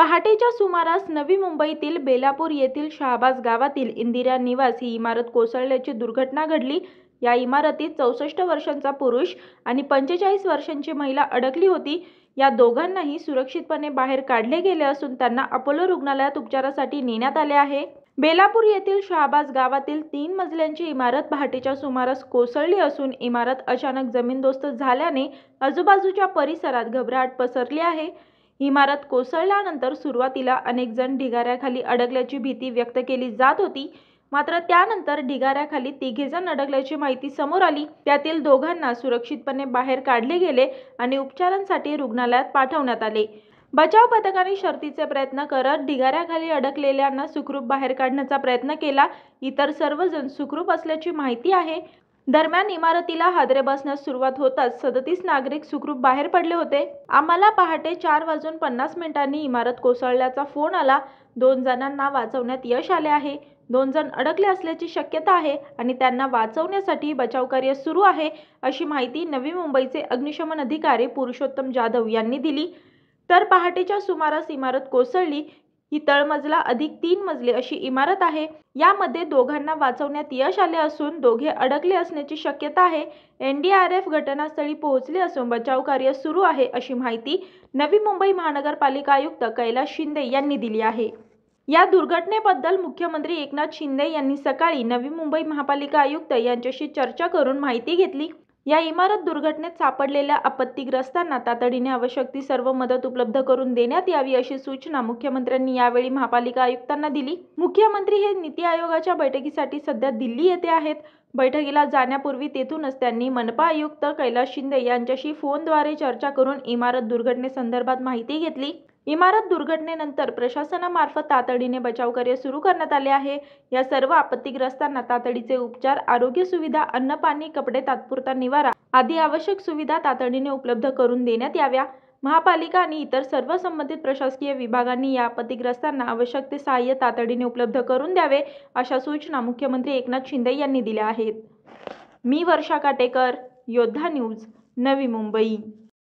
पहाटेच्या सुमारास नवी मुंबईतील बेलापूर येथील शहाबाज गावातील इंदिरा निवास ही इमारत कोसळल्याची दुर्घटना घडली। या इमारतीत 64 वर्षांचा पुरुष आणि 45 वर्षांची महिला अडकली होती। या दोघांनाही सुरक्षितपणे बाहेर काढले गेले असून त्यांना अपोलो रुग्णालयात उपचारासाठी नेण्यात आले आहे। बेलापूर येथील शहाबाज गावातील 3 मजल्यांची इमारत पहाटेच्या सुमारास कोसळली असून इमारत अचानक जमीनदोस्त झाल्याने आजूबाजूच्या परिसरात घबराट पसरली आहे। इमारत कोसळल्यानंतर सुरुवातीला अनेक जण ढिगाऱ्याखाली अडकल्याची भीती व्यक्त केली जात होती, मात्र त्यानंतर ढिगाऱ्याखाली 3 जण अडकल्याची माहिती समोर आली। त्यातील दोघांना सुरक्षितपणे बाहेर काढले गेले आणि उपचारांसाठी रुग्णालयात पाठवण्यात आले। बचाव पथकाने शर्थीचे प्रयत्न करत ढिगाऱ्याखाली अडकलेल्यांना सुखरूप बाहेर काढण्याचा प्रयत्न केला। इतर सर्वजण सुखरूप असल्याची माहिती आहे। दरम्यान इमारतीला हादरे बसण्यास सुरुवात होताच 37 नागरिक सुखरूप बाहेर पडले होते। आम्हाला पहाटे 4:50 इमारत कोसळल्याचा फोन आला। 2 जणांना वाचवण्यात यश आले आहे। 2 जण अडकले असल्याची शक्यता आहे आणि त्यांना वाचवण्यासाठी बचावकार्य सुरू आहे, अशी माहिती नवी मुंबईचे अग्निशमन अधिकारी पुरुषोत्तम जाधव यांनी दिली। तर पहाटेच्या सुमारास इमारत कोसळली। ही तळमजला अधिक 3 मजली अशी इमारत आहे। यामध्ये दोघांना वाचवण्यात यश आले असून दोघे अडकले असण्याची शक्यता आहे। NDRF घटनास्थळी पोहोचले असून बचाव कार्य सुरू आहे, अशी माहिती नवी मुंबई महानगरपालिका आयुक्त कैलास शिंदे यांनी दिली आहे। या दुर्घटनेबद्दल मुख्यमंत्री एकनाथ शिंदे यांनी सकाळी नवी मुंबई महापालिका आयुक्त यांच्याशी चर्चा करून माहिती घेतली। या इमारत दुर्घटनेत सापडलेल्या आपत्तीग्रस्तांना तातडीने आवश्यक ती सर्व मदत उपलब्ध करून देण्यात यावी, अशी सूचना मुख्यमंत्र्यांनी यावेळी महापालिका आयुक्तांना दिली। मुख्यमंत्री हे नीती आयोगाच्या बैठकीसाठी सध्या दिल्ली येथे आहेत। बैठकीला जाण्यापूर्वी तेथूनच त्यांनी मनपा आयुक्त कैलास शिंदे यांच्याशी फोनद्वारे चर्चा करून इमारत दुर्घटनेसंदर्भात माहिती घेतली। इमारत दुर्घटनेनंतर प्रशासनामार्फत तातडीने बचावकार्य सुरू करण्यात आले आहे। या सर्व आपत्तीग्रस्तांना तातडीचे उपचार, आरोग्य सुविधा, अन्न, पाणी, कपडे, तात्पुरता निवारा आदी आवश्यक सुविधा तातडीने उपलब्ध करून देण्यात याव्या। महापालिका आणि इतर सर्व संबंधित प्रशासकीय विभागांनी या आपत्तीग्रस्तांना आवश्यक ते सहाय्य तातडीने उपलब्ध करून द्यावे, अशा सूचना मुख्यमंत्री एकनाथ शिंदे यांनी दिल्या आहेत। मी वर्षा काटेकर, योद्धा न्यूज, नवी मुंबई।